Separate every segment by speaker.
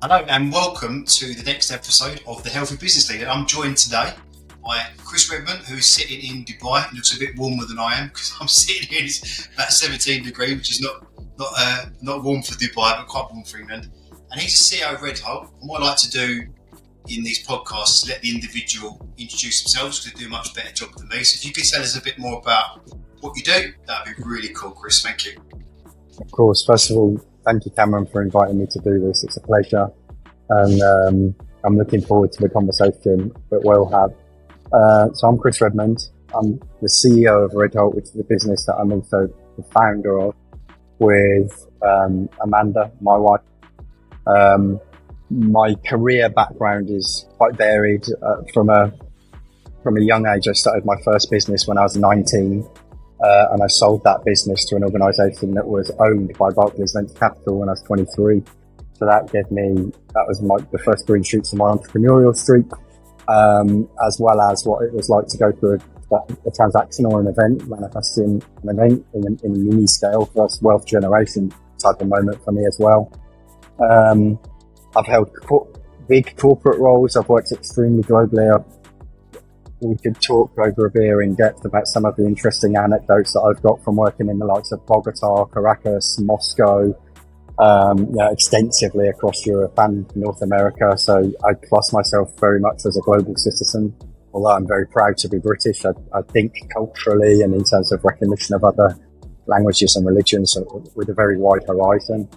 Speaker 1: Hello and welcome to the next episode of The Healthy Business Leader. I'm joined today by Chris Redmond, who's sitting in Dubai. It looks a bit warmer than I am because I'm sitting here. It's about 17 degrees, which is not warm for Dubai, but quite warm for England. And he's the CEO of RedHolt. And what I like to do in these podcasts is let the individual introduce themselves because they do a much better job than me. So if you could tell us a bit more about what you do, that'd be really cool, Chris. Thank you.
Speaker 2: Of course. First of all, thank you, Cameron, for inviting me to do this. It's a pleasure. And I'm looking forward to the conversation that we'll have. So I'm Chris Redmond. I'm the CEO of RedHolt, which is a business that I'm also the founder of with Amanda, my wife. My career background is quite varied. From a young age, I started my first business when I was 19. And I sold that business to an organisation that was owned by Barclays Venture Capital when I was 23. So that was the first green shoots of my entrepreneurial streak, as well as what it was like to go through a transaction or an event, manifesting an event in a mini scale, first wealth generation type of moment for me as well. I've held big corporate roles. I've worked extremely globally. We could talk over a beer in depth about some of the interesting anecdotes that I've got from working in the likes of Bogota, Caracas, Moscow, extensively across Europe and North America. So I class myself very much as a global citizen, although I'm very proud to be British. I think culturally and in terms of recognition of other languages and religions with a very wide horizon.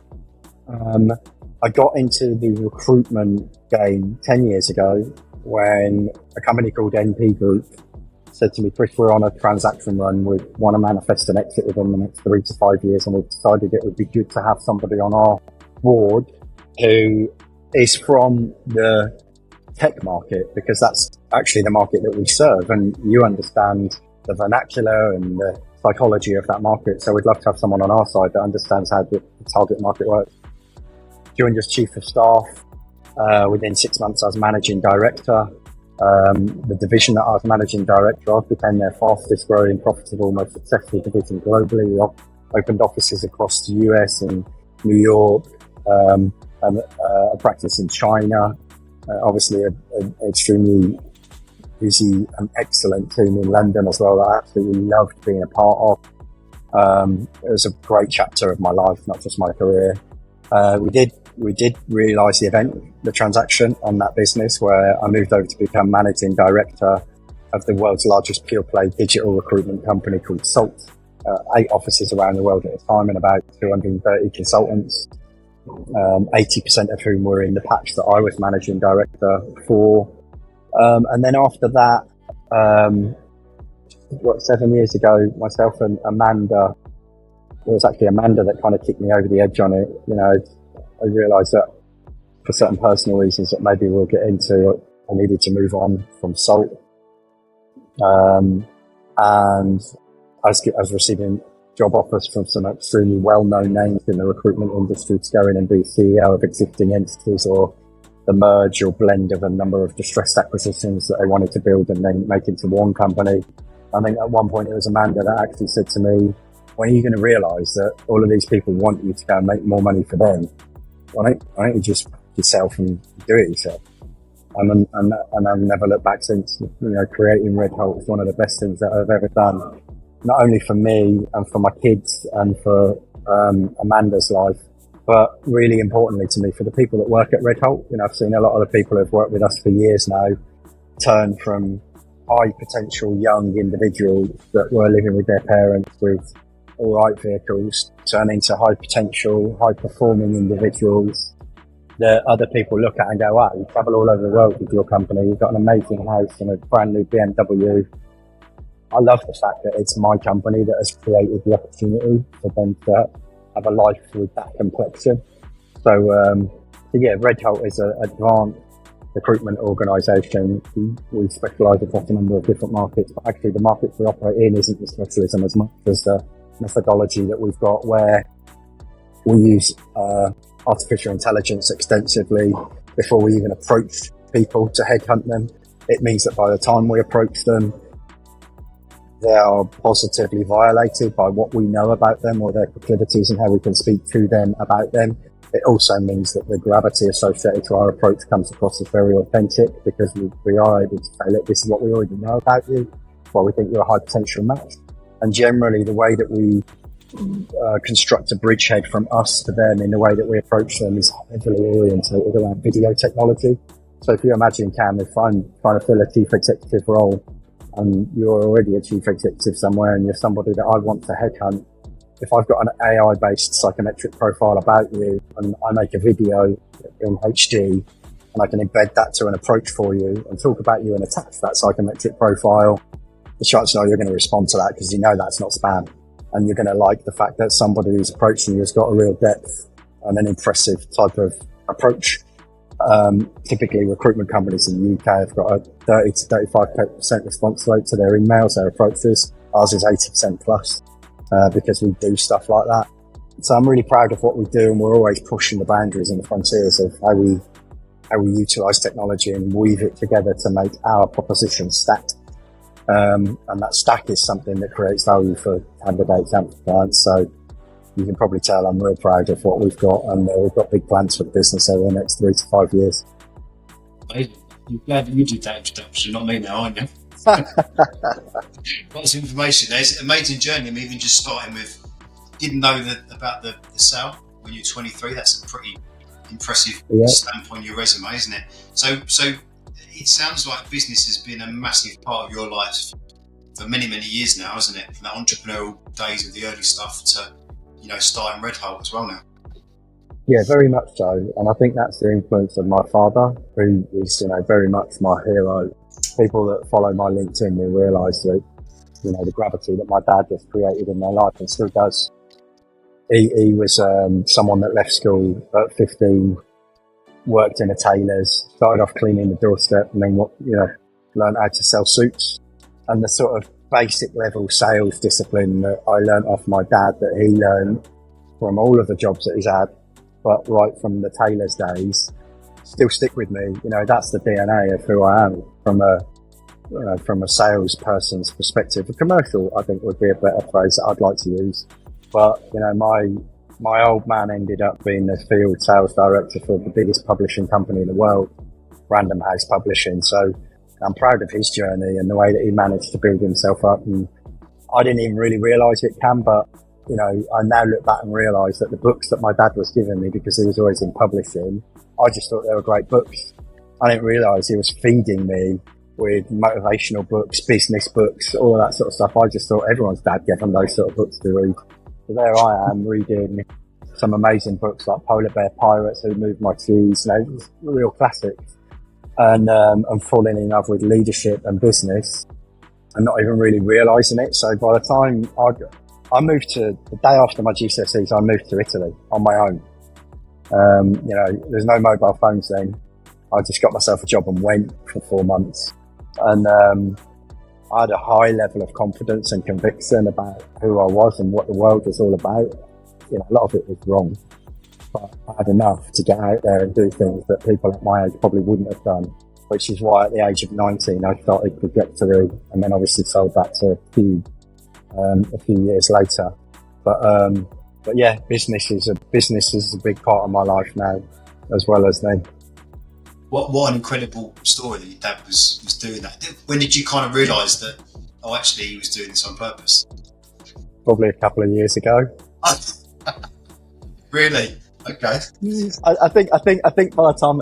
Speaker 2: I got into the recruitment game 10 years ago when a company called NP Group said to me, Chris, we're on a transaction run. We want to manifest an exit within the next 3 to 5 years. And we decided it would be good to have somebody on our board who is from the tech market, because that's actually the market that we serve. And you understand the vernacular and the psychology of that market. So we'd love to have someone on our side that understands how the target market works. Joined as chief of staff. Within 6 months, I was managing director. The division that I was managing director of became their fastest growing, profitable, most successful division globally. We opened offices across the US and New York, and a practice in China. Obviously, an extremely busy and excellent team in London as well that I absolutely loved being a part of. It was a great chapter of my life, not just my career. We did realise the transaction on that business, where I moved over to become managing director of the world's largest pure play digital recruitment company called Salt. 8 offices around the world at the time and about 230 consultants, 80% of whom were in the patch that I was managing director for. And then after that, 7 years ago, myself and Amanda, it was actually Amanda that kind of kicked me over the edge on it. I realised that for certain personal reasons that maybe we'll get into, I needed to move on from Salt. And I was receiving job offers from some extremely well-known names in the recruitment industry to go in and be CEO of existing entities, or the merge or blend of a number of distressed acquisitions that they wanted to build and then make into one company. I think at one point it was Amanda that actually said to me, when are you going to realise that all of these people want you to go and make more money for them? Why don't you just yourself and do it yourself? And I've never looked back since. Creating RedHolt is one of the best things that I've ever done, not only for me and for my kids and for Amanda's life, but really importantly to me, for the people that work at RedHolt. I've seen a lot of the people who've worked with us for years now turn from high potential young individuals that were living with their parents with all right vehicles, turn into high potential, high performing individuals that other people look at and go, wow, you travel all over the world with your company, you've got an amazing house and a brand new BMW. I love the fact that it's my company that has created the opportunity for them to have a life with that complexion. So RedHolt is an advanced recruitment organisation. We specialise across a number of different markets, but actually the markets we operate in isn't the specialism as much as the methodology that we've got, where we use artificial intelligence extensively before we even approach people to headhunt them. It means that by the time we approach them, they are positively violated by what we know about them or their proclivities and how we can speak to them about them. It also means that the gravity associated to our approach comes across as very authentic, because we are able to say, look, this is what we already know about you, why we think you're a high potential match. And generally the way that we construct a bridgehead from us to them in the way that we approach them is heavily orientated around video technology. So if you imagine, Cam, if I'm trying to fill a chief executive role and you're already a chief executive somewhere and you're somebody that I want to headhunt, if I've got an AI-based psychometric profile about you and I make a video in HD and I can embed that to an approach for you and talk about you and attach that psychometric profile, the chances are you're going to respond to that because you know that's not spam. And you're going to like the fact that somebody who's approaching you has got a real depth and an impressive type of approach. Typically recruitment companies in the UK have got a 30 to 35% response rate to their emails, their approaches. Ours is 80% plus, because we do stuff like that. So I'm really proud of what we do, and we're always pushing the boundaries and the frontiers of how we utilize technology and weave it together to make our proposition stack. And that stack is something that creates value for candidates and for clients. So you can probably tell I'm real proud of what we've got, and we've got big plans for the business over the next 3 to 5 years.
Speaker 1: You're glad that you did that introduction, not me now, aren't you? Lots of information. There's an amazing journey. I'm even just starting with, didn't know about the sale when you're 23. That's a pretty impressive stamp on your resume, isn't it? So it sounds like business has been a massive part of your life for many, many years now, hasn't it? From the entrepreneurial days of the early stuff to, starting RedHolt as well now.
Speaker 2: Yeah, very much so. And I think that's the influence of my father, who is, very much my hero. People that follow my LinkedIn will realise that, the gravity that my dad has created in their life and still does. He was someone that left school at 15, worked in a tailor's, started off cleaning the doorstep, and then learned how to sell suits. And the sort of basic level sales discipline that I learned off my dad, that he learned from all of the jobs that he's had, but right from the tailor's days, still stick with me. That's the DNA of who I am from a salesperson's perspective. A commercial, I think, would be a better phrase that I'd like to use. But, my old man ended up being the field sales director for the biggest publishing company in the world, Random House Publishing. So I'm proud of his journey and the way that he managed to build himself up. And I didn't even really realise it, Cam, but, I now look back and realise that the books that my dad was giving me, because he was always in publishing, I just thought they were great books. I didn't realise he was feeding me with motivational books, business books, all of that sort of stuff. I just thought everyone's dad gave them those sort of books to read. So there I am reading some amazing books like Polar Bear Pirates, Who Moved My Cheese, real classics. And falling in love with leadership and business and not even really realising it. So by the time I moved the day after my GCSEs, I moved to Italy on my own. There's no mobile phones then. I just got myself a job and went for 4 months. And I had a high level of confidence and conviction about who I was and what the world was all about. A lot of it was wrong, but I had enough to get out there and do things that people at my age probably wouldn't have done, which is why at the age of 19, I started Trajectory, and then obviously sold that to Cube a few years later. But yeah, business is a big part of my life now, as well as then.
Speaker 1: What an incredible story that your dad was doing that. When did you kind of realise that, actually he was doing this on purpose?
Speaker 2: Probably a couple of years ago.
Speaker 1: Really? Okay.
Speaker 2: I think by the time,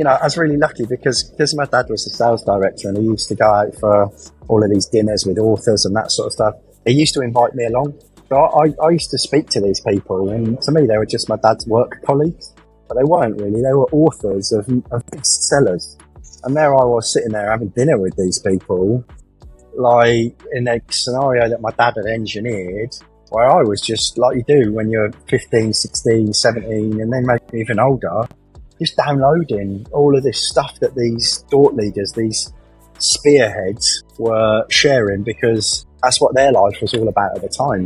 Speaker 2: I was really lucky because my dad was a sales director and he used to go out for all of these dinners with authors and that sort of stuff. He used to invite me along. So I used to speak to these people, and to me they were just my dad's work colleagues, but they weren't really. They were authors of bestsellers. And there I was sitting there having dinner with these people, like in a scenario that my dad had engineered, where I was just like you do when you're 15, 16, 17, and then maybe even older, just downloading all of this stuff that these thought leaders, these spearheads were sharing, because that's what their life was all about at the time.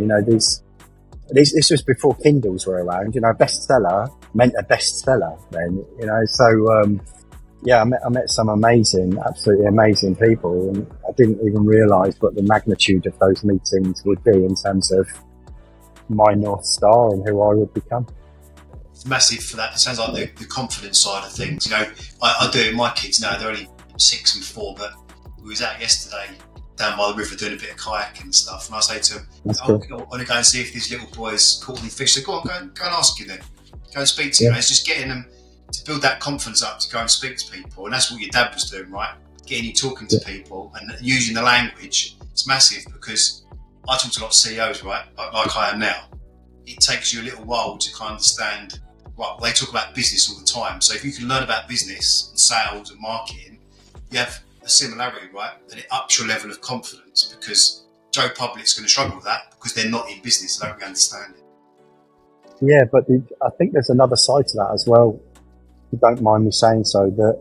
Speaker 2: This was before Kindles were around. Bestseller meant a bestseller then, so I met some absolutely amazing people, and I didn't even realise what the magnitude of those meetings would be in terms of my North Star and who I would become.
Speaker 1: it's massive for that. It sounds like the confidence side of things. I do it with my kids now. They're only 6 and 4, but we was out yesterday down by the river doing a bit of kayaking and stuff. And I say to them, I want to go and see if these little boys caught any fish. So go on, go and ask him then. Go and speak to them. It's just getting them to build that confidence up to go and speak to people. And that's what your dad was doing, right? Getting you talking to people and using the language. It's massive because I talk to a lot of CEOs, right? Like I am now. It takes you a little while to kind of understand, right, they talk about business all the time. So if you can learn about business and sales and marketing, you have a similarity, right? And it ups your level of confidence because Joe Public's going to struggle with that because they're not in business. They don't really understand it.
Speaker 2: Yeah, but I think there's another side to that as well. If you don't mind me saying so, that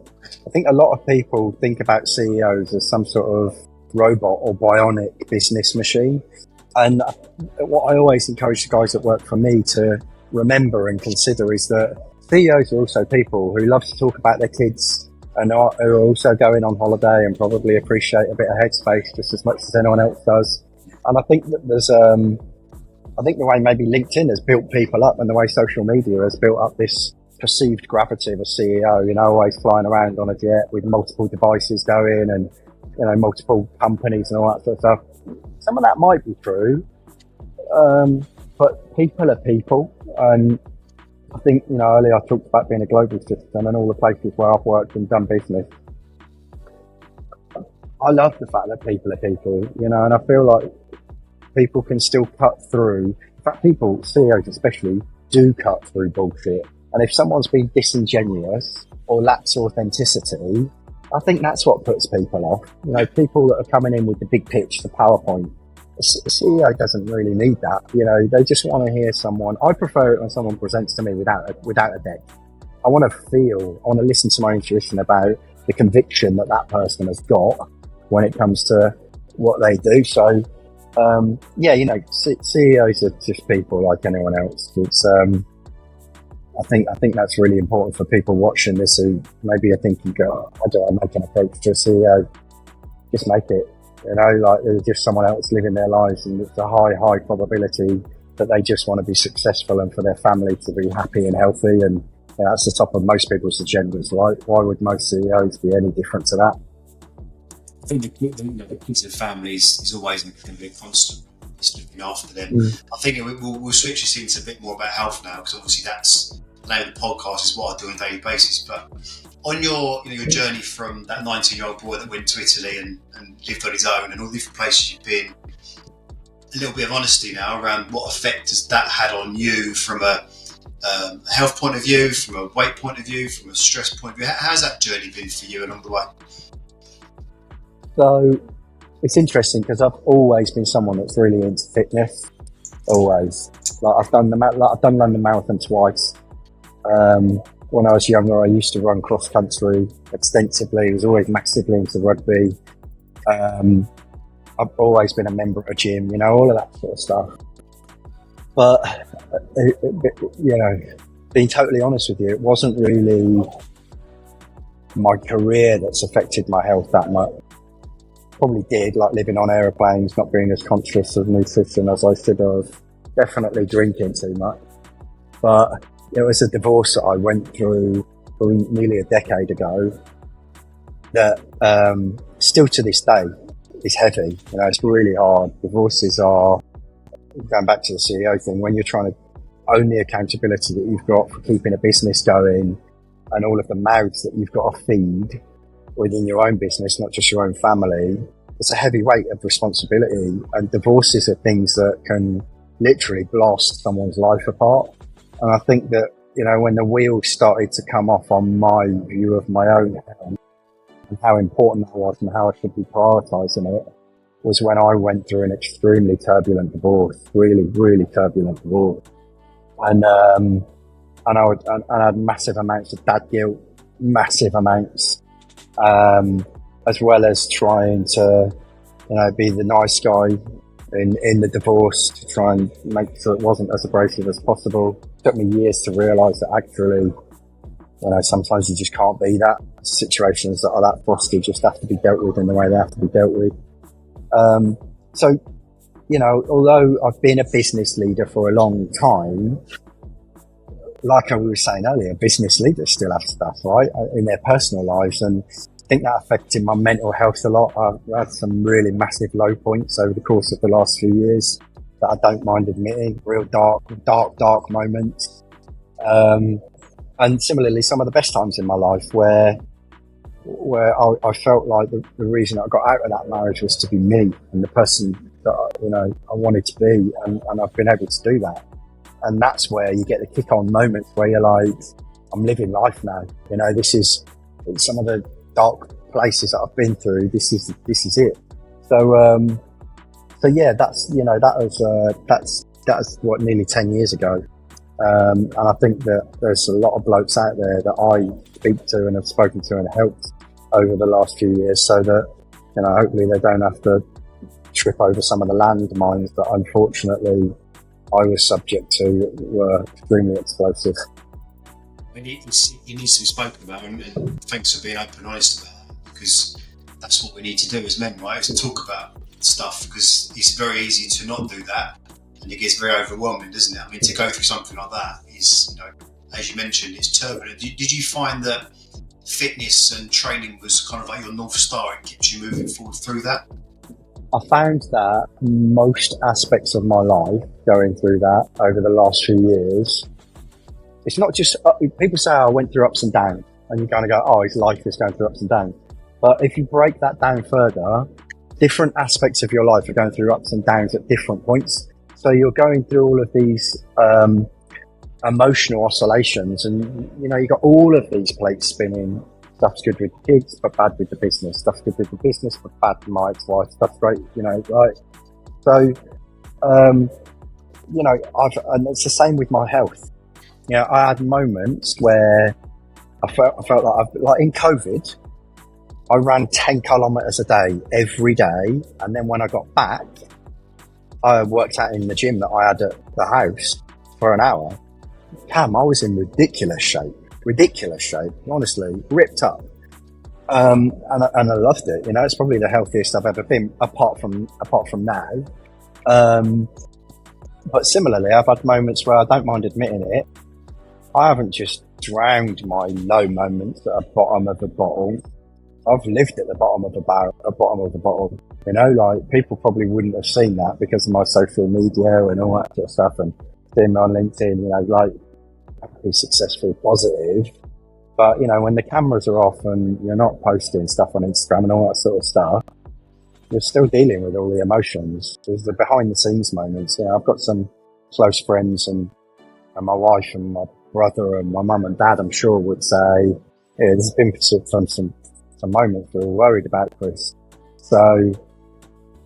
Speaker 2: I think a lot of people think about CEOs as some sort of robot or bionic business machine. And what I always encourage the guys that work for me to remember and consider is that CEOs are also people who love to talk about their kids and who are also going on holiday and probably appreciate a bit of headspace just as much as anyone else does. And I think that there's, I think the way maybe LinkedIn has built people up and the way social media has built up this perceived gravity of a CEO, always flying around on a jet with multiple devices going and, multiple companies and all that sort of stuff. Some of that might be true, but people are people. And I think, earlier I talked about being a global citizen and all the places where I've worked and done business. I love the fact that people are people, and I feel like people can still cut through. In fact, people, CEOs especially, do cut through bullshit. And if someone's been disingenuous or lacks authenticity, I think that's what puts people off. People that are coming in with the big pitch, the PowerPoint. A CEO doesn't really need that. They just want to hear someone. I prefer it when someone presents to me without a deck. I want to listen to my intuition about the conviction that person has got when it comes to what they do. So, CEOs are just people like anyone else. It's, I think that's really important for people watching this who maybe are thinking, how do I make an approach to a CEO? Just make it. They're just someone else living their lives, and it's a high probability that they just want to be successful and for their family to be happy and healthy. And that's the top of most people's agendas, right? Why would most CEOs be any different to that?
Speaker 1: I think the kids and families is always going to be a constant. It's looking after them. I think we'll switch this into a bit more about health now, because obviously that's the name of the podcast is what I do on a daily basis. But on your journey from that 19-year-old boy that went to Italy and lived on his own and all the different places you've been, a little bit of honesty now around what effect has that had on you from a health point of view, from a weight point of view, from a stress point of view. How's that journey been for you along the way?
Speaker 2: So it's interesting because I've always been someone that's really into fitness. Always. I've done London Marathon twice. When I was younger, I used to run cross country extensively. I was always massively into rugby. I've always been a member of a gym, all of that sort of stuff. But, being totally honest with you, it wasn't really my career that's affected my health that much. Probably did, like living on aeroplanes, not being as conscious of nutrition as I should have, definitely drinking too much. But it was a divorce that I went through nearly a decade ago that still to this day is heavy. It's really hard. Divorces are, going back to the CEO thing, when you're trying to own the accountability that you've got for keeping a business going and all of the mouths that you've got to feed within your own business, not just your own family, it's a heavy weight of responsibility. And divorces are things that can literally blast someone's life apart. And I think that, when the wheels started to come off on my view of my own health and how important that was and how I should be prioritising it, was when I went through an extremely turbulent divorce, really, really turbulent divorce. And I had massive amounts of dad guilt, massive amounts, as well as trying to, be the nice guy in the divorce to try and make sure it wasn't as abrasive as possible. It took me years to realise that actually, sometimes you just can't be that. Situations that are that frosty just have to be dealt with in the way they have to be dealt with. So, although I've been a business leader for a long time, like I was saying earlier, business leaders still have stuff, right, in their personal lives. And I think that affected my mental health a lot. I've had some really massive low points over the course of the last few years that I don't mind admitting, real dark moments. And similarly, some of the best times in my life where I felt like the reason I got out of that marriage was to be me and the person that, you know, I wanted to be. And I've been able to do that. And that's where you get the kick on moments where you're like, I'm living life now. You know, this is some of the dark places that I've been through. This is it. So yeah, that's what, nearly 10 years ago. And I think that there's a lot of blokes out there that I speak to and have spoken to and helped over the last few years, so that, you know, hopefully they don't have to trip over some of the landmines that unfortunately I was subject to, were extremely explosive.
Speaker 1: It needs to be spoken about, and thanks for being open and honest about that, because that's what we need to do as men, right? Is to talk about stuff, because it's very easy to not do that, and it gets very overwhelming, doesn't it? I mean, to go through something like that is, you know, as you mentioned, it's turbulent. Did you find that fitness and training was kind of like your North Star? It kept you moving forward through that?
Speaker 2: I found that most aspects of my life, going through that over the last few years, it's not just, people say, I went through ups and downs, and you kind of go, oh, his life is going through ups and downs. But if you break that down further, different aspects of your life are going through ups and downs at different points. So you're going through all of these emotional oscillations, and, you know, you got all of these plates spinning. Stuff's good with the kids, but bad with the business. Stuff's good with the business, but bad for my ex-wife. Stuff's great, you know, right? So, you know, and it's the same with my health. You know, I had moments where I felt like in COVID, I ran 10 kilometers a day every day. And then when I got back, I worked out in the gym that I had at the house for an hour. Cam, I was in ridiculous shape, honestly, ripped up. And I loved it. You know, it's probably the healthiest I've ever been, apart from now. But similarly, I've had moments where I don't mind admitting it. I haven't just drowned my low moments at the bottom of a bottle. I've lived at the bottom of the bottle. You know, like, people probably wouldn't have seen that because of my social media and all that sort of stuff, and seeing me on LinkedIn, you know, like, happy, successful, positive. But, you know, when the cameras are off and you're not posting stuff on Instagram and all that sort of stuff, you're still dealing with all the emotions. There's the behind the scenes moments. You know, I've got some close friends and my wife and my brother and my mum and dad, I'm sure, would say, yeah, there's been some moments we're worried about Chris. So,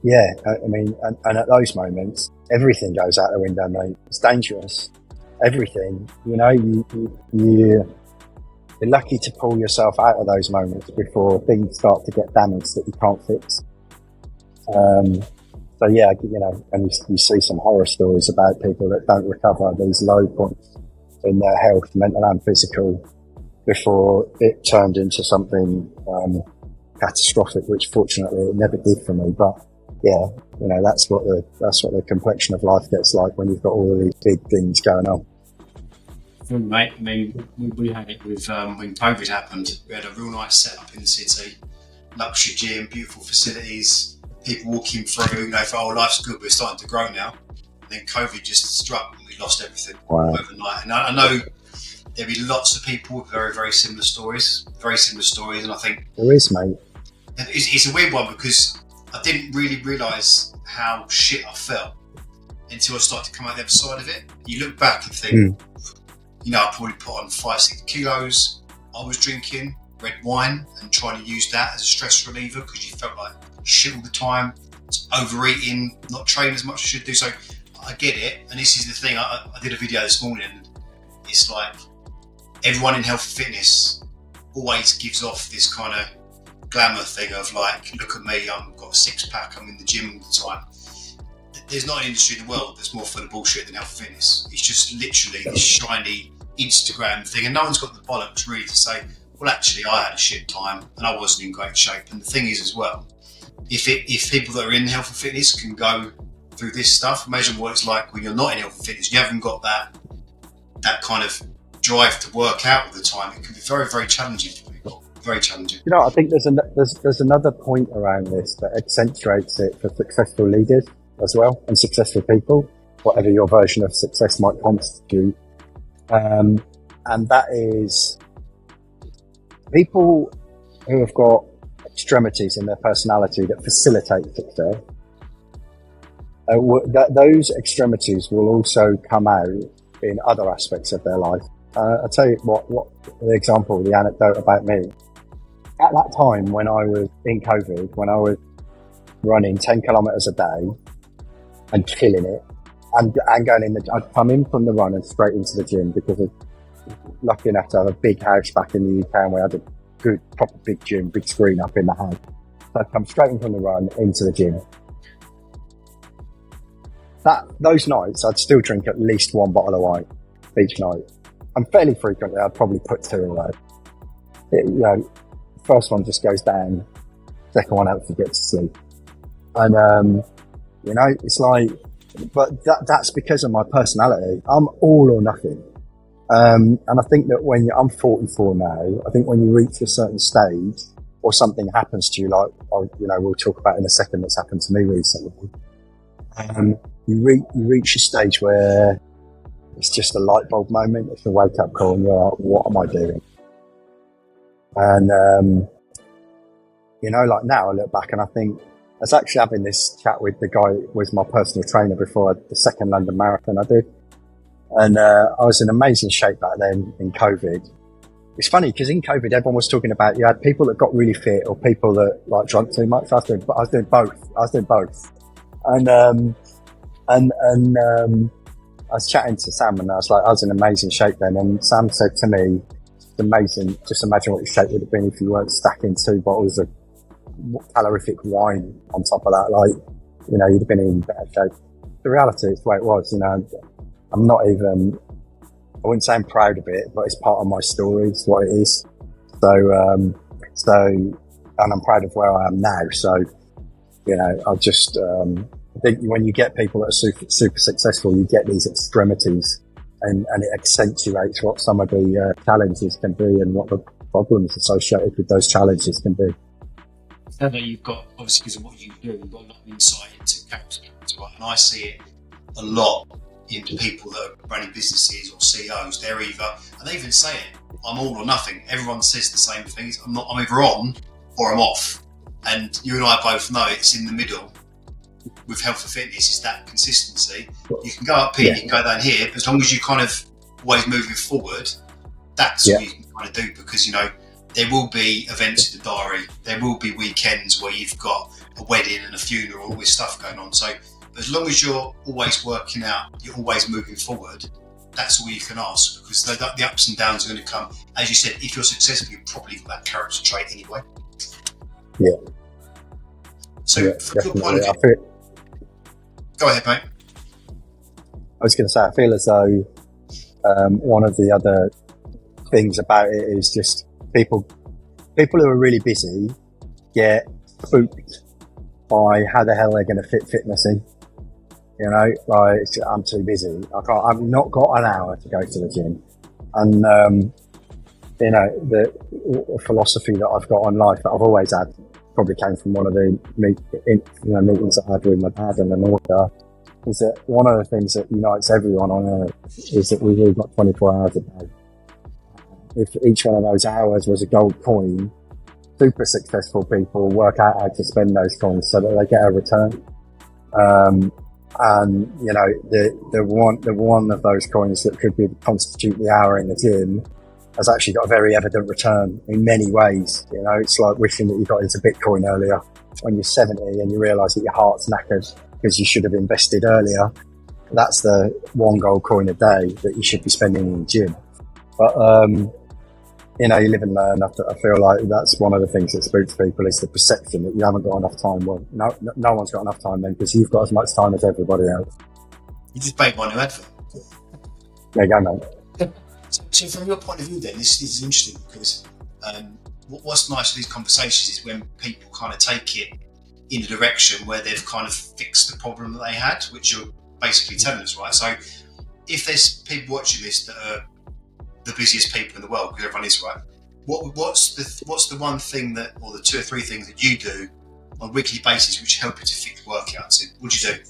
Speaker 2: yeah, I mean, and at those moments, everything goes out the window, mate. It's dangerous. Everything, you know, you're lucky to pull yourself out of those moments before things start to get damaged that you can't fix. So yeah, you know, and you see some horror stories about people that don't recover these low points in their health, mental and physical, before it turned into something catastrophic, which fortunately it never did for me. But yeah, you know, that's what the complexion of life gets like when you've got all of these big things going on.
Speaker 1: Mate, I mean, we had it with when COVID happened. We had a real nice setup in the city, luxury gym, beautiful facilities, people walking through. You know, for our life's good, we're starting to grow now. And then COVID just struck, and we lost everything overnight. And I know there'll be lots of people with very, very similar stories. And I think
Speaker 2: there is, mate.
Speaker 1: It's a weird one because I didn't really realise how shit I felt until I started to come out the other side of it. You look back and think, you know, I probably put on 5-6 kilos. I was drinking red wine and trying to use that as a stress reliever because you felt like shit all the time. Overeating, not training as much as I should do. So I get it. And this is the thing. I did a video this morning, and it's like everyone in health and fitness always gives off this kind of glamour thing of like, look at me, I've got a six-pack, I'm in the gym all the time. There's not an industry in the world that's more full of bullshit than health and fitness. It's just literally this shiny Instagram thing, and no one's got the bollocks really to say, well, actually, I had a shit time and I wasn't in great shape. And the thing is as well, if people that are in health and fitness can go through this stuff, imagine what it's like when you're not in health and fitness. You haven't got that kind of drive to work out all the time, it can be very, very challenging for people. Very challenging.
Speaker 2: You know, I think there's another point around this that accentuates it for successful leaders as well, and successful people, whatever your version of success might constitute. And that is people who have got extremities in their personality that facilitate success. Those extremities will also come out in other aspects of their life. I'll tell you what the example, the anecdote about me. At that time when I was in COVID, when I was running 10 kilometers a day and killing it, and going I'd come in from the run and straight into the gym because of lucky enough to have a big house back in the UK, and we had a good, proper big gym, big screen up in the house. So I'd come straight in from the run into the gym. Those nights, I'd still drink at least one bottle of wine each night. And fairly frequently, I'd probably put two away. First one just goes down, second one helps you get to sleep. And, it's like, but that's because of my personality. I'm all or nothing. And I think that I'm 44 now, I think when you reach a certain stage or something happens to you, like, we'll talk about in a second that's happened to me recently. You reach a stage where it's just a light bulb moment. It's a wake up call and you're like, what am I doing? And, like now I look back and I think I was actually having this chat with the guy who was my personal trainer before the second London Marathon I did. And, I was in amazing shape back then in COVID. It's funny because in COVID, everyone was talking about, you had people that got really fit or people that like drunk too much. I was doing both. And I was chatting to Sam and I was in amazing shape then. And Sam said to me, it's amazing. Just imagine what your shape would have been if you weren't stacking 2 bottles of calorific wine on top of that. You'd have been in better shape. The reality is the way it was, I'm not even, I wouldn't say I'm proud of it, but it's part of my story. It's what it is. And I'm proud of where I am now. So, I think when you get people that are super, super successful, you get these extremities and it accentuates what some of the challenges can be and what the problems associated with those challenges can be.
Speaker 1: Now that you've got, obviously because of what you do, you've got a lot of insight into capital, right? And I see it a lot in the people that are running businesses or CEOs. They're either, and they even say it, I'm all or nothing. Everyone says the same things. I'm either on or I'm off. And you and I both know it's in the middle. With health and fitness, is that consistency. You can go up here, you can go down here, but as long as you kind of always moving forward, that's what you can kind of do, because there will be events in the diary, there will be weekends where you've got a wedding and a funeral, all this stuff going on. So as long as you're always working out, you're always moving forward, that's all you can ask, because the ups and downs are going to come. As you said, if you're successful, you've probably got that character trait anyway.
Speaker 2: Yeah.
Speaker 1: So from your point of view, go ahead, mate.
Speaker 2: I was going to say, I feel as though one of the other things about it is just people who are really busy get spooked by how the hell they're going to fit fitness in. I'm too busy. I've not got an hour to go to the gym. And, the philosophy that I've got on life that I've always had probably came from one of the meetings that I had with my dad and an author, is that one of the things that unites everyone on earth is that we've all got 24 hours a day. If each one of those hours was a gold coin, super successful people work out how to spend those coins so that they get a return. The one of those coins that could constitute the hour in the gym has actually got a very evident return in many ways. It's like wishing that you got into Bitcoin earlier when you're 70 and you realise that your heart's knackered because you should have invested earlier. That's the one gold coin a day that you should be spending in the gym. But, you live and learn. I feel like that's one of the things that spooks people, is the perception that you haven't got enough time. Well, no one's got enough time then, because you've got as much time as everybody else.
Speaker 1: You just made my new advert.
Speaker 2: There you go, mate.
Speaker 1: So from your point of view then, this is interesting, because what's nice with these conversations is when people kind of take it in a direction where they've kind of fixed the problem that they had, which you're basically telling us, right? So if there's people watching this that the busiest people in the world, because everyone is, right? What's the one thing that, or the two or three things that you do on a weekly basis which help you to fit the workouts in? What do you do?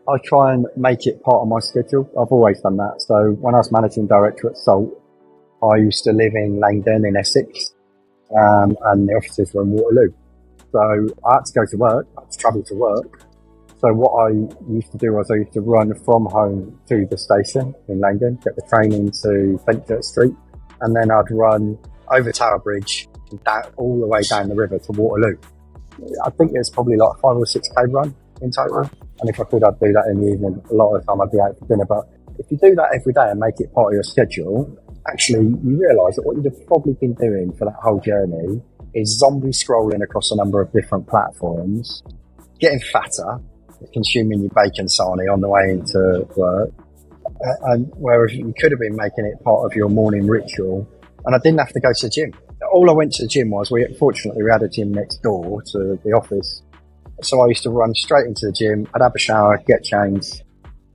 Speaker 2: I try and make it part of my schedule. I've always done that. So when I was managing director at Salt, I used to live in Langdon in Essex, and the offices were in Waterloo. So I had to go to work, I had to travel to work. So what I used to do was I used to run from home to the station in Langdon, get the train into Fenchurch Street, and then I'd run over Tower Bridge, down, all the way down the river to Waterloo. I think it was probably like 5 or 6K run in total. And if I could, I'd do that in the evening. A lot of the time I'd be out for dinner. But if you do that every day and make it part of your schedule, actually you realise that what you'd have probably been doing for that whole journey is zombie scrolling across a number of different platforms, getting fatter, consuming your bacon sarnie on the way into work. And whereas you could have been making it part of your morning ritual, and I didn't have to go to the gym. All I went to the gym was, fortunately we had a gym next door to the office. So I used to run straight into the gym, I'd have a shower, get changed,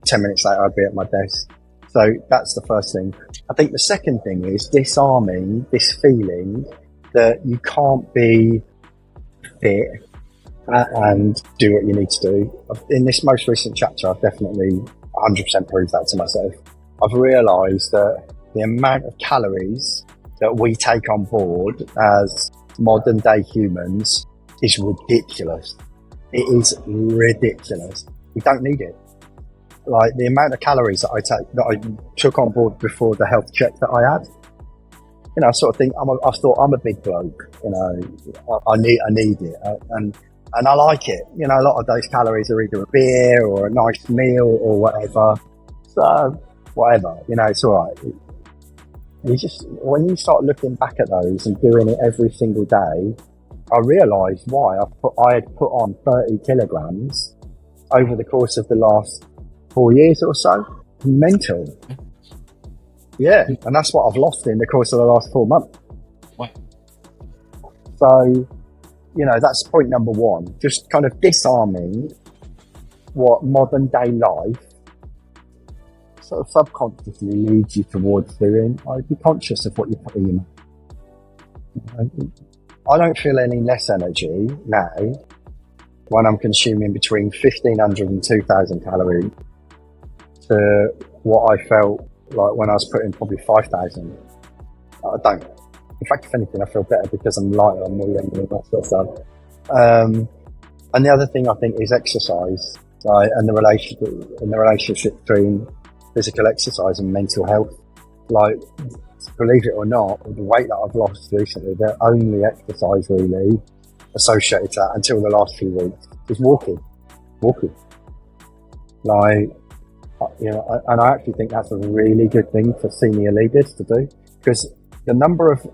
Speaker 2: 10 minutes later I'd be at my desk. So that's the first thing. I think the second thing is disarming this feeling that you can't be fit and do what you need to do. In this most recent chapter, I've definitely 100% proved that to myself. I've realised that the amount of calories that we take on board as modern day humans is ridiculous. It is ridiculous. We don't need it. Like the amount of calories that I took on board before the health check that I had. You know, I sort of think I thought I'm a big bloke. You know, I need it, and I like it. You know, a lot of those calories are either a beer or a nice meal or whatever. So whatever, you know, it's all right. You just, when you start looking back at those and doing it every single day, I realised why I had put on 30 kilograms over the course of the last 4 years or so. Mental. Yeah, and that's what I've lost in the course of the last 4 months.
Speaker 1: Wow.
Speaker 2: So, you know, that's point number one. Just kind of disarming what modern day life sort of subconsciously leads you towards doing. I'd be conscious of what you're putting in. I don't feel any less energy now when I'm consuming between 1,500 and 2,000 calories to what I felt like when I was putting probably 5,000. I don't. In fact, if anything, I feel better because I'm lighter, I'm more younger and that sort of stuff. And the other thing I think is exercise, right? And the relationship between physical exercise and mental health. Like, believe it or not, the weight that I've lost recently, the only exercise really associated to that until the last few weeks is walking. Like, you know, and I actually think that's a really good thing for senior leaders to do, because the number of,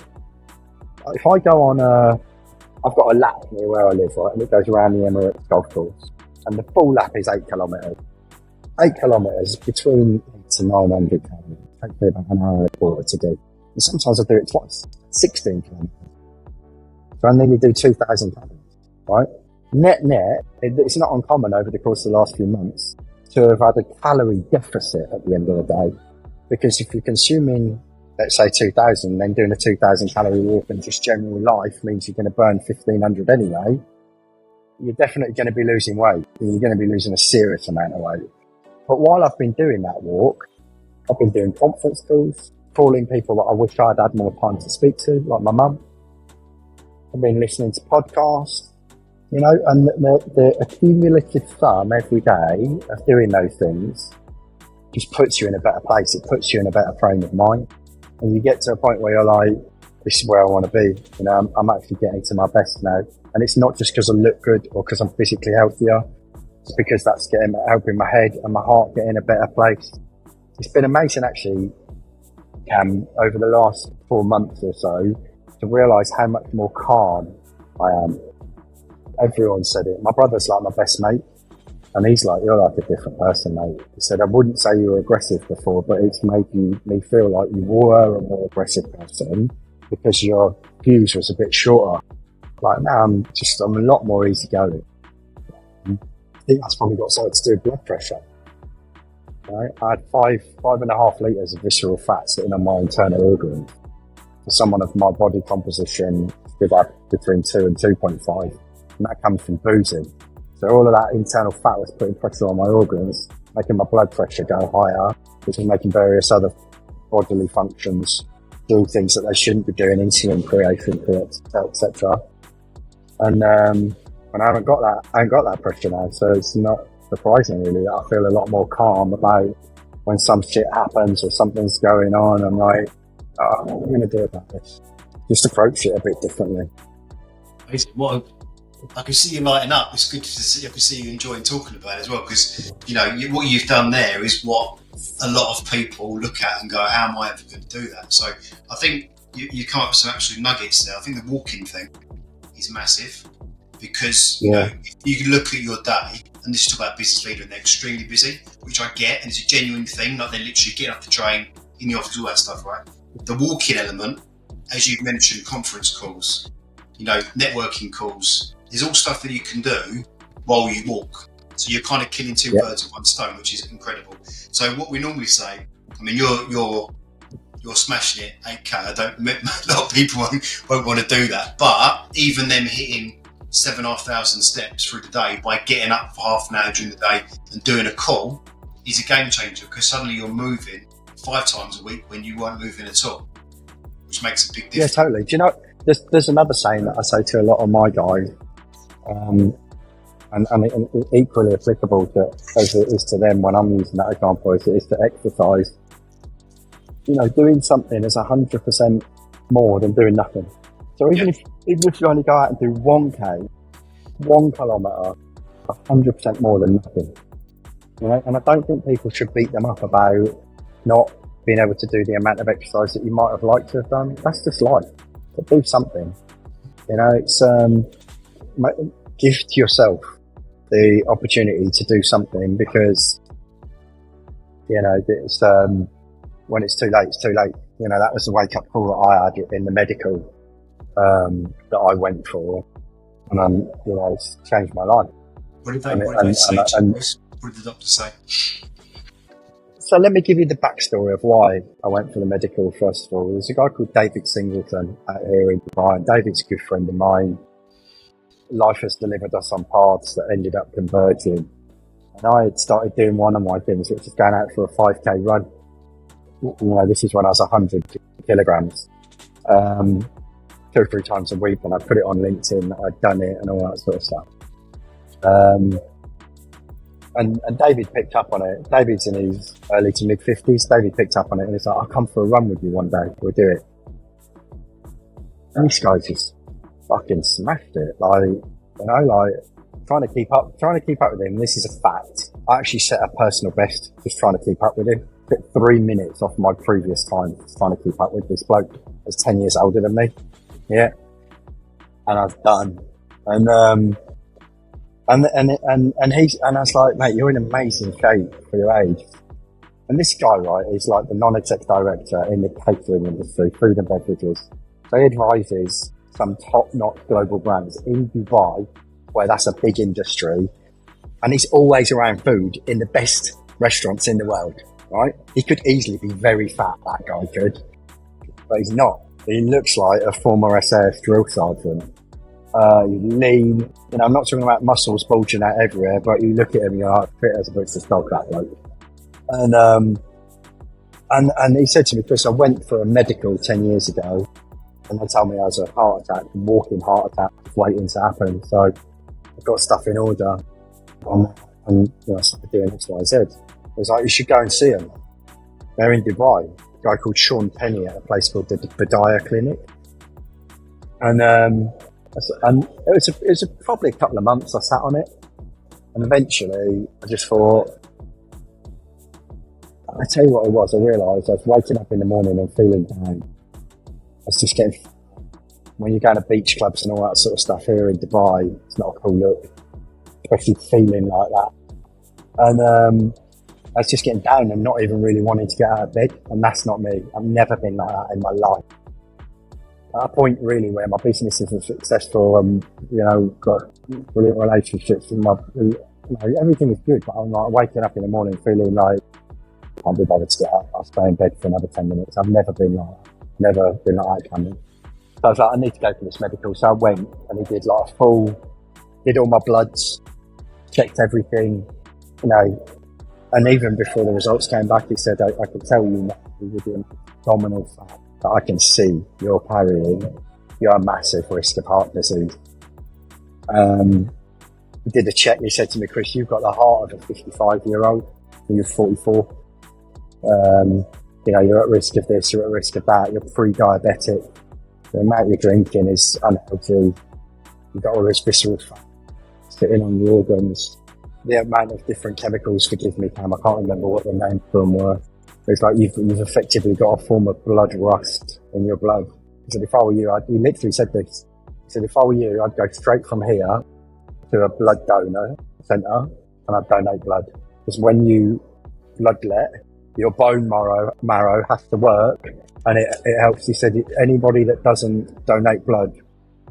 Speaker 2: if I go on I've got a lap near where I live, right, and it goes around the Emirates golf course, and the full lap is 8 kilometres. 8 kilometres between 8 to 900 calories. It takes me about an hour and a quarter to do. And sometimes I do it twice, 16 kilometres. So I nearly do 2,000 calories, right? Net, it's not uncommon over the course of the last few months to have had a calorie deficit at the end of the day. Because if you're consuming, let's say 2,000, then doing a 2,000 calorie walk and just general life means you're going to burn 1,500 anyway, you're definitely going to be losing weight. You're going to be losing a serious amount of weight. But while I've been doing that walk, I've been doing conference calls, calling people that I wish I'd had more time to speak to, like my mum. I've been listening to podcasts, you know, and the accumulative sum every day of doing those things just puts you in a better place. It puts you in a better frame of mind. And you get to a point where you're like, this is where I want to be. You know, I'm actually getting to my best now. And it's not just because I look good or because I'm physically healthier. It's because that's helping my head and my heart get in a better place. It's been amazing, actually, Cam, over the last 4 months or so, to realise how much more calm I am. Everyone said it. My brother's like my best mate. And he's like, you're like a different person, mate. He said, I wouldn't say you were aggressive before, but it's made me feel like you were a more aggressive person because your fuse was a bit shorter. Like now I'm a lot more easygoing. I think that's probably got something to do with blood pressure. Right? I had 5.5 litres of visceral fat sitting on my internal organs. For someone of my body composition, with that between 2 and 2.5, and that comes from boozing. So all of that internal fat was putting pressure on my organs, making my blood pressure go higher, which is making various other bodily functions do things that they shouldn't be doing, insulin creation, etc. And I haven't got that pressure now, so it's not surprising really that I feel a lot more calm about when some shit happens or something's going on. I'm like, what am I going to do about this? Just approach it a bit differently.
Speaker 1: What I can see you lighting up. It's good to see. I can see you enjoying talking about it as well, because what you've done there is what a lot of people look at and go, "How am I ever going to do that?" So I think you come up with some absolute nuggets there. I think the walking thing is massive, because if you look at your day, and this is talk about business leader and they're extremely busy, which I get, and it's a genuine thing. Like they're literally getting up the train in the office, all that stuff, right? The walking element, as you've mentioned, conference calls, networking calls. There's all stuff that you can do while you walk. So you're kind of killing two birds with one stone, which is incredible. So what we normally say, I mean, you're smashing it 8K. A lot of people won't want to do that, but even them hitting 7,500 steps through the day by getting up for half an hour during the day and doing a call is a game changer, because suddenly you're moving 5 times a week when you weren't moving at all, which makes a big difference.
Speaker 2: Yeah, totally. Do you know, there's another saying that I say to a lot of my guys, and equally applicable as it is to them when I'm using that example, as it is to exercise. Doing something is 100% more than doing nothing. So even if you only go out and do 1K, 1 kilometre, 100% more than nothing. And I don't think people should beat them up about not being able to do the amount of exercise that you might have liked to have done. That's just life. But do something. It's give to yourself the opportunity to do something, because it's when it's too late, it's too late. That was the wake up call that I had in the medical that I went for, and it's changed my life.
Speaker 1: What did the doctor say?
Speaker 2: So let me give you the backstory of why I went for the medical first of all. There's a guy called David Singleton out here in Dubai. David's a good friend of mine. Life has delivered us on paths that ended up converging. And I had started doing one of my things, which is going out for a 5K run. This is when I was 100 kilograms. 2 or 3 times a week, and I put it on LinkedIn that I'd done it and all that sort of stuff. And David picked up on it. David's in his early to mid 50s. David picked up on it and he's like, "I'll come for a run with you one day. We'll do it." And this guy just fucking smashed it. Trying to keep up with him. This is a fact. I actually set a personal best just trying to keep up with him. Took 3 minutes off my previous time trying to keep up with this bloke that's 10 years older than me. Yeah. And I was done. And I was like, "Mate, you're in amazing shape for your age." And this guy, right, is like the non-exec director in the catering industry, food and beverages. So he advises some top-notch global brands in Dubai, where that's a big industry. And he's always around food in the best restaurants in the world, right? He could easily be very fat, that guy could. But he's not. He looks like a former SAS drill sergeant. He's lean. I'm not talking about muscles bulging out everywhere, but you look at him, you're like, fit as a butcher's dog, that bloke. And he said to me, "Chris, I went for a medical 10 years ago, and they told me I was a heart attack, walking heart attack, waiting to happen. So I've got stuff in order, and I started doing X, Y, Z." He was like, "You should go and see them. They're in Dubai." A guy called Sean Penny at a place called the Badaya Clinic. And it was probably a couple of months I sat on it. And eventually I just thought, I tell you what it was, I realised I was waking up in the morning and feeling down. I was just getting, when you're going to beach clubs and all that sort of stuff here in Dubai, it's not a cool look, especially feeling like that. And I was just getting down and not even really wanting to get out of bed. And that's not me. I've never been like that in my life. At a point really where my business is successful and, got brilliant relationships and everything is good, but I'm like waking up in the morning feeling like can't be bothered to get up. I'll stay in bed for another 10 minutes. I've never been like that. Never been like that, Cameron. So I was like, I need to go for this medical. So I went and he did like did all my bloods, checked everything, you know, and even before the results came back, he said, I can tell you now, with the abdominal fat that I can see you're carrying, you're a massive risk of heart disease. He did a check. He said to me, Chris, you've got the heart of a 55-year-old and you're 44. You know, you're at risk of this, you're at risk of that, you're pre-diabetic. The amount you're drinking is unhealthy. You've got all this visceral fat sitting on your organs. The amount of different chemicals, forgive me, Cam, I can't remember what the names for them were. It's like you've effectively got a form of blood rust in your blood. He said, if I were you, he literally said this. He said, if I were you, I'd go straight from here to a blood donor centre and I'd donate blood. Because when you bloodlet, your bone marrow has to work and it helps. He said, anybody that doesn't donate blood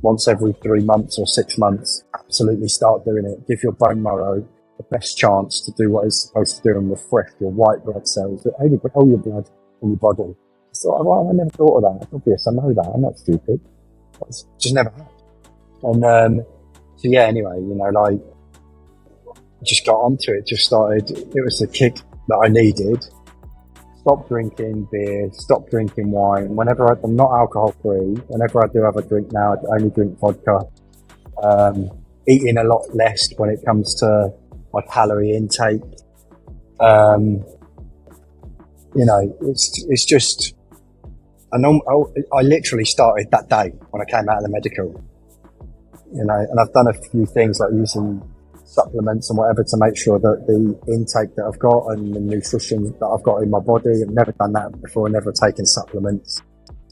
Speaker 2: once every 3 months or 6 months, absolutely start doing it. Give your bone marrow the best chance to do what it's supposed to do and refresh your white blood cells that only hold your blood in your body. So I never thought of that. It's obvious, I know that. I'm not stupid. It's just never happened. And so yeah, anyway, you know, like, just got onto it, just started. It was the kick that I needed. Stop drinking beer, stop drinking wine. Whenever I'm not alcohol free, whenever I do have a drink now, I only drink vodka. Eating a lot less when it comes to my calorie intake. You know, it's just, I literally started that day when I came out of the medical, you know, and I've done a few things like using supplements and whatever to make sure that the intake that I've got and the nutrition that I've got in my body, I've never done that before, never taken supplements.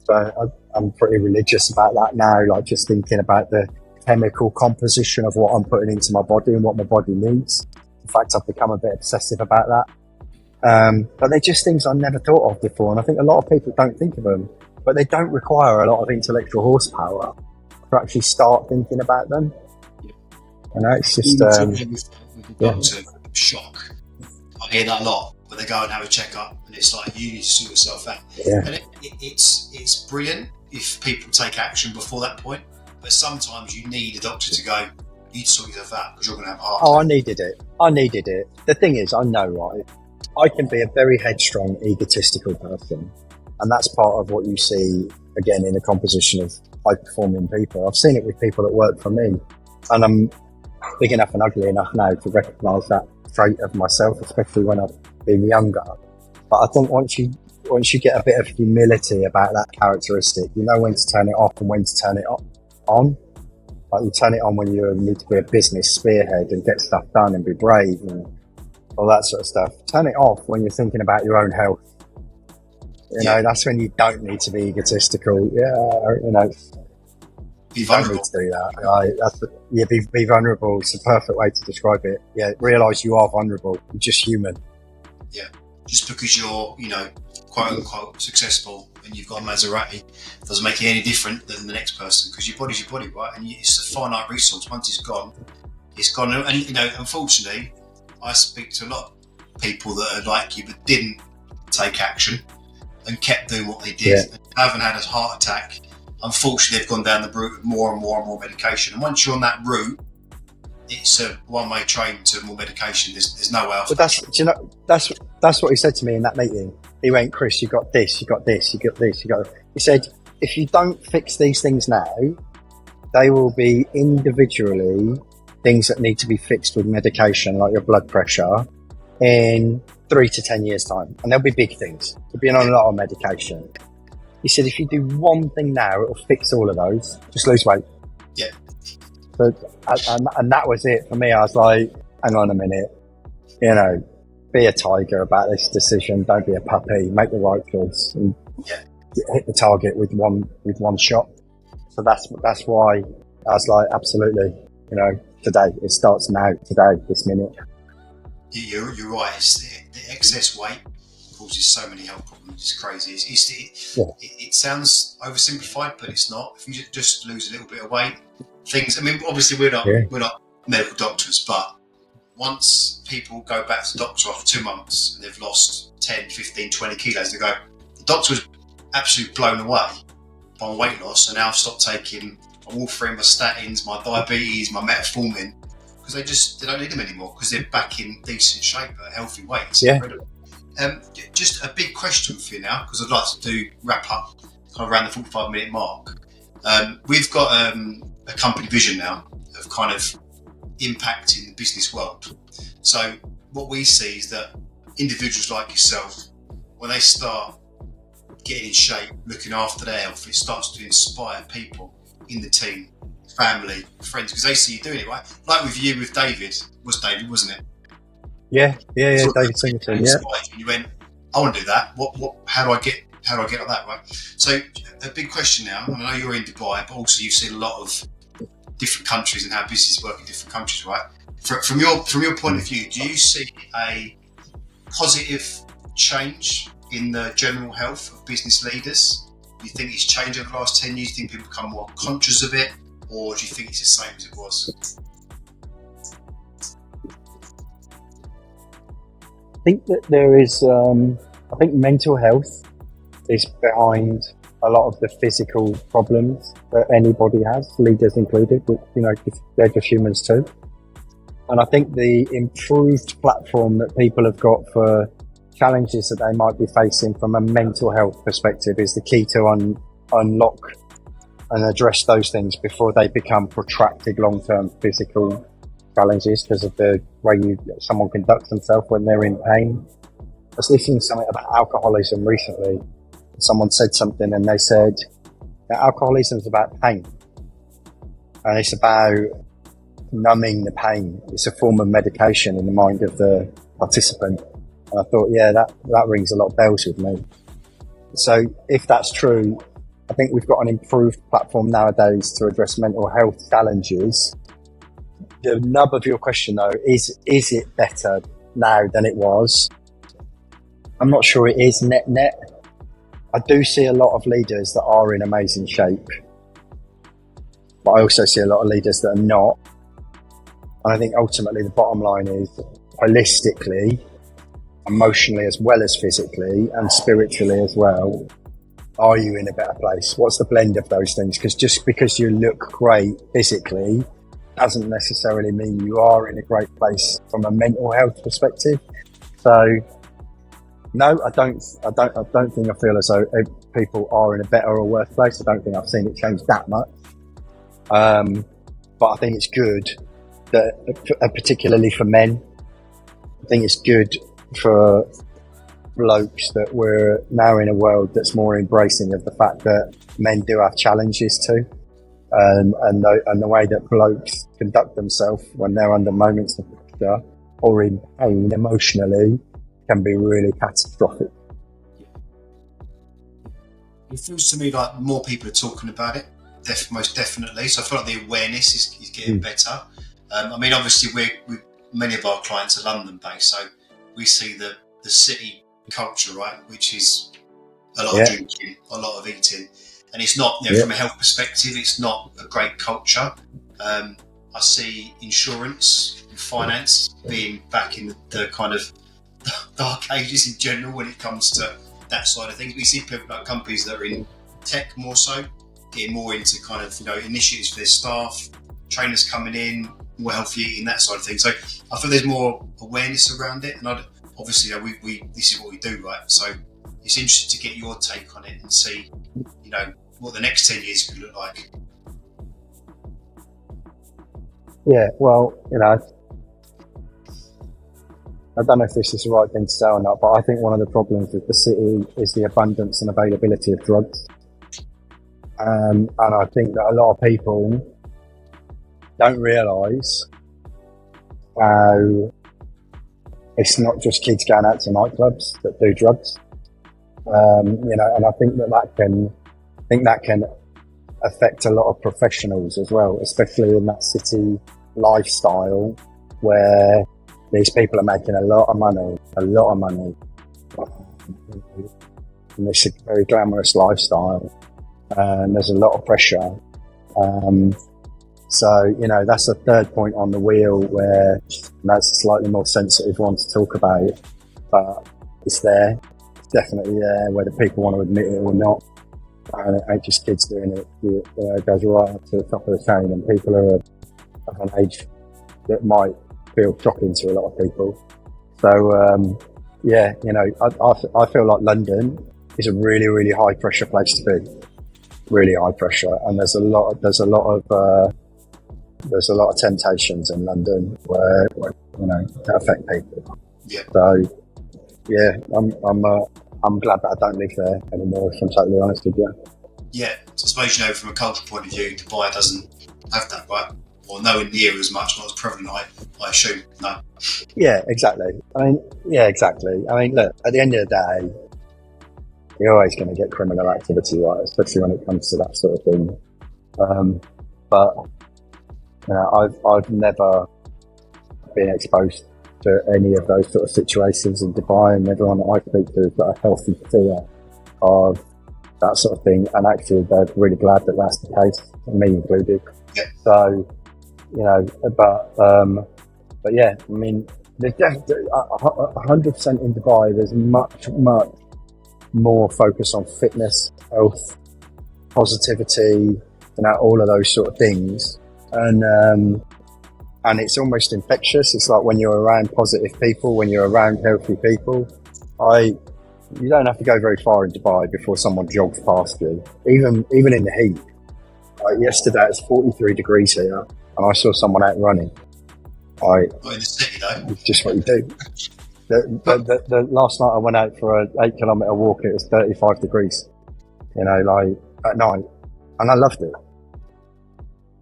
Speaker 2: So I'm pretty religious about that now, like just thinking about the chemical composition of what I'm putting into my body and what my body needs. In fact, I've become a bit obsessive about that. But they're just things I never thought of before. And I think a lot of people don't think of them, but they don't require a lot of intellectual horsepower to actually start thinking about them. You know, it's just
Speaker 1: shock. I hear that a lot, but they go and have a checkup, and it's like you need to sort yourself out.
Speaker 2: Yeah.
Speaker 1: And it's brilliant if people take action before that point, but sometimes you need a doctor to go, you need to sort yourself out because you're going to have a heart attack.
Speaker 2: Oh, I needed it. The thing is, I know, right? I can be a very headstrong, egotistical person, and that's part of what you see again in the composition of high-performing people. I've seen it with people that work for me, and I'm big enough and ugly enough now to recognise that trait of myself, especially when I've been younger. But I think once you get a bit of humility about that characteristic, you know when to turn it off and when to turn it on. Like you turn it on when you need to be a business spearhead and get stuff done and be brave and all that sort of stuff. Turn it off when you're thinking about your own health. You know, that's when you don't need to be egotistical. Yeah, you know.
Speaker 1: Be vulnerable.
Speaker 2: Don't need to do that. Be vulnerable. It's the perfect way to describe it. Yeah, realise you are vulnerable. You're just human.
Speaker 1: Yeah. Just because you're, you know, quote unquote successful and you've got a Maserati doesn't make it any different than the next person, because your body's your body, right? And it's a finite resource. Once it's gone, it's gone. And, you know, unfortunately, I speak to a lot of people that are like you but didn't take action and kept doing what they did and haven't had a heart attack. Unfortunately, they've gone down the route of more and more medication. And once you're on that route, it's a one-way train to more medication. There's no way else.
Speaker 2: But that's what he said to me in that meeting. He went, Chris, you got this, you got this, you got this, you got. He said, if you don't fix these things now, they will be individually things that need to be fixed with medication, like your blood pressure, in 3 to 10 years' time. And they'll be big things. You'll be on a lot of medication. He said, if you do one thing now, it'll fix all of those. Just lose weight.
Speaker 1: Yeah.
Speaker 2: So, and that was it for me. I was like, hang on a minute. You know, be a tiger about this decision. Don't be a puppy. Make the right choice. And hit the target with one shot. So that's why I was like, absolutely. You know, today. It starts now, today, this minute.
Speaker 1: You're right. It's the excess weight causes so many health problems. It's crazy. It sounds oversimplified, but it's not. If you just lose a little bit of weight, things. I mean, obviously we're not medical doctors, but once people go back to the doctor after 2 months and they've lost 10, 15, 20 kilos, they go, the doctor was absolutely blown away by my weight loss, and now I've stopped taking my warfarin, my statins, my diabetes, my metformin, because they don't need them anymore because they're back in decent shape at a healthy weight. It's incredible. Just a big question for you now, because I'd like to wrap up kind of around the 45-minute mark. We've got a company vision now of kind of impacting the business world. So what we see is that individuals like yourself, when they start getting in shape, looking after their health, it starts to inspire people in the team, family, friends, because they see you doing it, right? Like with you, with David, wasn't it?
Speaker 2: Yeah, David Singleton. Yeah.
Speaker 1: And you went, I want to do that. How do I get like that, right? So a big question now, and I know you're in Dubai, but also you've seen a lot of different countries and how business work in different countries, right? From your point of view, do you see a positive change in the general health of business leaders? Do you think it's changed over the last 10 years? Do you think people become more conscious of it, or do you think it's the same as it was?
Speaker 2: I think that there is, I think mental health is behind a lot of the physical problems that anybody has, leaders included, but, they're just humans too. And I think the improved platform that people have got for challenges that they might be facing from a mental health perspective is the key to unlock and address those things before they become protracted long-term physical challenges because of the way someone conducts themselves when they're in pain. I was listening to something about alcoholism recently. Someone said something and they said that alcoholism is about pain, and it's about numbing the pain. It's a form of medication in the mind of the participant. And I thought, that rings a lot of bells with me. So if that's true, I think we've got an improved platform nowadays to address mental health challenges. The nub of your question, though, is it better now than it was? I'm not sure it is net. I do see a lot of leaders that are in amazing shape, but I also see a lot of leaders that are not. And I think ultimately the bottom line is, holistically, emotionally as well as physically and spiritually as well, are you in a better place? What's the blend of those things? Because just because you look great physically doesn't necessarily mean you are in a great place from a mental health perspective. So no, I don't think I feel as though people are in a better or worse place. I don't think I've seen it change that much. But I think it's good that, particularly for men, I think it's good for blokes that we're now in a world that's more embracing of the fact that men do have challenges too. And the way that blokes conduct themselves when they're under moments of pressure or in pain emotionally can be really catastrophic.
Speaker 1: It feels to me like more people are talking about it, most definitely. So I feel like the awareness is getting better. Obviously, many of our clients are London-based, so we see the city culture, right, which is a lot of drinking, a lot of eating. And it's not, from a health perspective, it's not a great culture. I see insurance and finance being back in the kind of dark ages in general when it comes to that side of things. We see people like companies that are in tech more so, getting more into kind of, initiatives for their staff, trainers coming in, more healthy eating, that side of things. So I feel there's more awareness around it. And obviously, we this is what we do, right? So it's interesting to get your take on it and see, what the next 10 years could look like.
Speaker 2: Yeah, well, I don't know if this is the right thing to say or not, but I think one of the problems with the city is the abundance and availability of drugs. And I think that a lot of people don't realise how it's not just kids going out to nightclubs that do drugs. And I think that can affect a lot of professionals as well, especially in that city lifestyle where these people are making a lot of money. And it's a very glamorous lifestyle, and there's a lot of pressure. So, that's a third point on the wheel where that's a slightly more sensitive one to talk about, but it's there. It's definitely there, whether people want to admit it or not. And it ain't just kids doing it. It goes right up to the top of the chain, and people are of an age that might feel shocking to a lot of people. So, I feel like London is a really, really high pressure place to be. Really high pressure, and there's a lot of temptations in London where that affect people.
Speaker 1: Yeah.
Speaker 2: So yeah, I'm glad that I don't live there anymore, if I'm totally honest with you.
Speaker 1: Yeah, so I suppose from a cultural point of view, Dubai doesn't have that, right? Or nowhere near as much, not as prevalent. I assume. No.
Speaker 2: Yeah, exactly. Exactly. Look, at the end of the day, you're always going to get criminal activity, right? Especially when it comes to that sort of thing. But I've never been exposed to any of those sort of situations in Dubai, and everyone that I speak to has got a healthy fear of that sort of thing. And actually, they're really glad that that's the case, me included.
Speaker 1: Yeah.
Speaker 2: So, but yeah, there's definitely 100% in Dubai. There's much more focus on fitness, health, positivity, all of those sort of things. And it's almost infectious. It's like when you're around positive people, when you're around healthy people, you don't have to go very far in Dubai before someone jogs past you, even in the heat. Like yesterday, it's 43 degrees here, and I saw someone out running.
Speaker 1: Not in the city though.
Speaker 2: It's just what you do. The last night I went out for an 8 kilometre walk, it was 35 degrees, at night, and I loved it.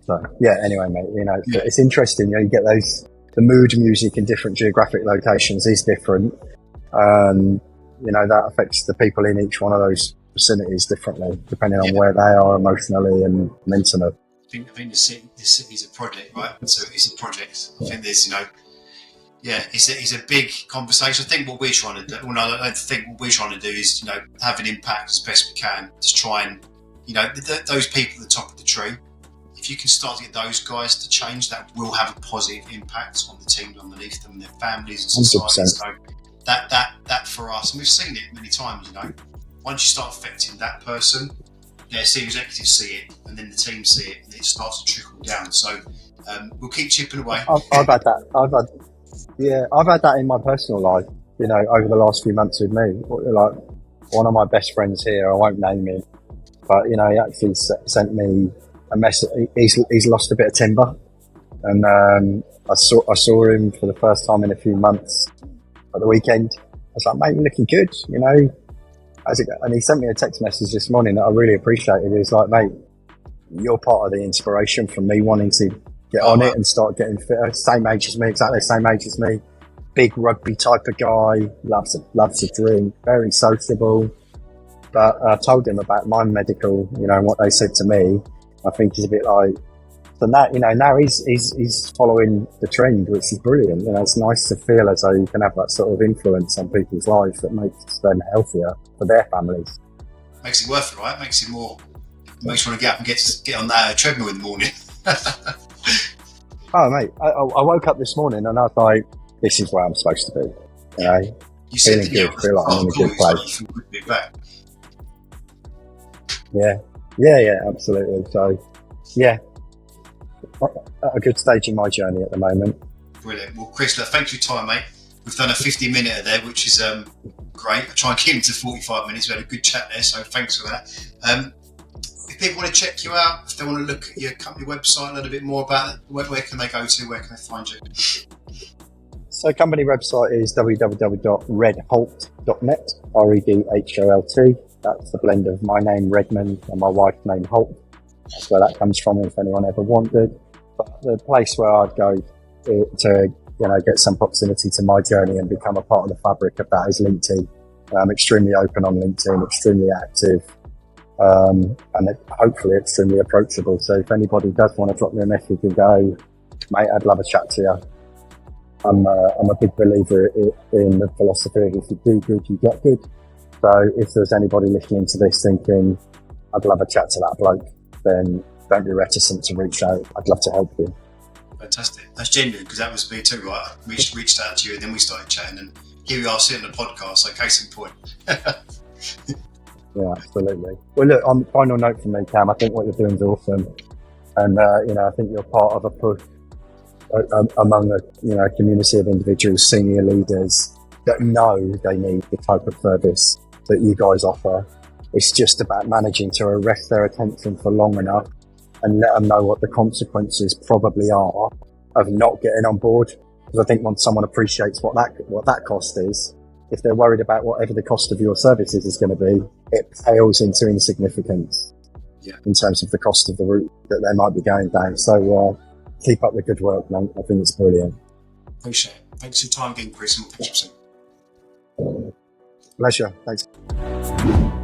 Speaker 2: So yeah, anyway, mate, it's interesting. You get the mood music in different geographic locations is different. That affects the people in each one of those vicinities differently, depending on where they are emotionally and mentally.
Speaker 1: I think the city's a project, right? So it's a project. I think there's, it's a big conversation. I think what we're trying to do, is, have an impact as best we can to try and, those people at the top of the tree. If you can start to get those guys to change, that will have a positive impact on the teams underneath them, their families and society. 100%. So that for us, and we've seen it many times, once you start affecting that person, senior executives see it, and then the team see it, and it starts to trickle down. So we'll keep chipping away.
Speaker 2: I've had that. I've had that in my personal life, over the last few months with me. Like one of my best friends here, I won't name him, but he actually sent me a message. He's lost a bit of timber, and I saw him for the first time in a few months at the weekend. I was like, mate, you're looking good, how's it go? And he sent me a text message this morning that I really appreciated. He was like, mate, you're part of the inspiration from me wanting to get on it and start getting fitter. Same age as me, exactly the same age as me. Big rugby type of guy, loves to drink, very sociable. But I told him about my medical, and what they said to me. I think he's a bit like, so now he's following the trend, which is brilliant. It's nice to feel as though you can have that sort of influence on people's lives that makes them healthier for their families.
Speaker 1: Makes it worth it, right? Makes you want to get up and get on that treadmill in the morning.
Speaker 2: Oh, mate, I woke up this morning and I was like, this is where I'm supposed to be.
Speaker 1: You feeling good,
Speaker 2: feel like I'm in a good place. Yeah, absolutely. So, yeah, at a good stage in my journey at the moment.
Speaker 1: Brilliant. Well, Chris, thanks for your time, mate. We've done a 50-minute there, which is great. I try and keep it to 45 minutes. We had a good chat there, so thanks for that. If people want to check you out, if they want to look at your company website, a little bit more about it, where can they go to? Where can they find you?
Speaker 2: So company website is www.redholt.net, REDHOLT. That's the blend of my name, Redmond, and my wife's name, Holt. That's where that comes from if anyone ever wanted. But the place where I'd go to get some proximity to my journey and become a part of the fabric of that is LinkedIn. I'm extremely open on LinkedIn, extremely active, and hopefully extremely approachable. So if anybody does want to drop me a message and go, mate, I'd love a chat to you. I'm a big believer in the philosophy of if you do good, you get good. So if there's anybody listening to this thinking, I'd love a chat to that bloke, then don't be reticent to reach out. I'd love to help you.
Speaker 1: Fantastic. That's genuine, because that was me too, right? I reached out to you and then we started chatting, and here we are sitting on the podcast, so case in point.
Speaker 2: Yeah, absolutely. Well, look, on the final note from me, Cam, I think what you're doing is awesome. And, I think you're part of a push among a community of individuals, senior leaders that know they need the type of service that you guys offer. It's just about managing to arrest their attention for long enough and let them know what the consequences probably are of not getting on board. Because I think once someone appreciates what that cost is, if they're worried about whatever the cost of your services is going to be, it pales into insignificance in terms of the cost of the route that they might be going down. So keep up the good work, mate. I think it's brilliant.
Speaker 1: Appreciate it. Thanks for your time again, Chris, and we'll catch up soon.
Speaker 2: Pleasure. Thanks.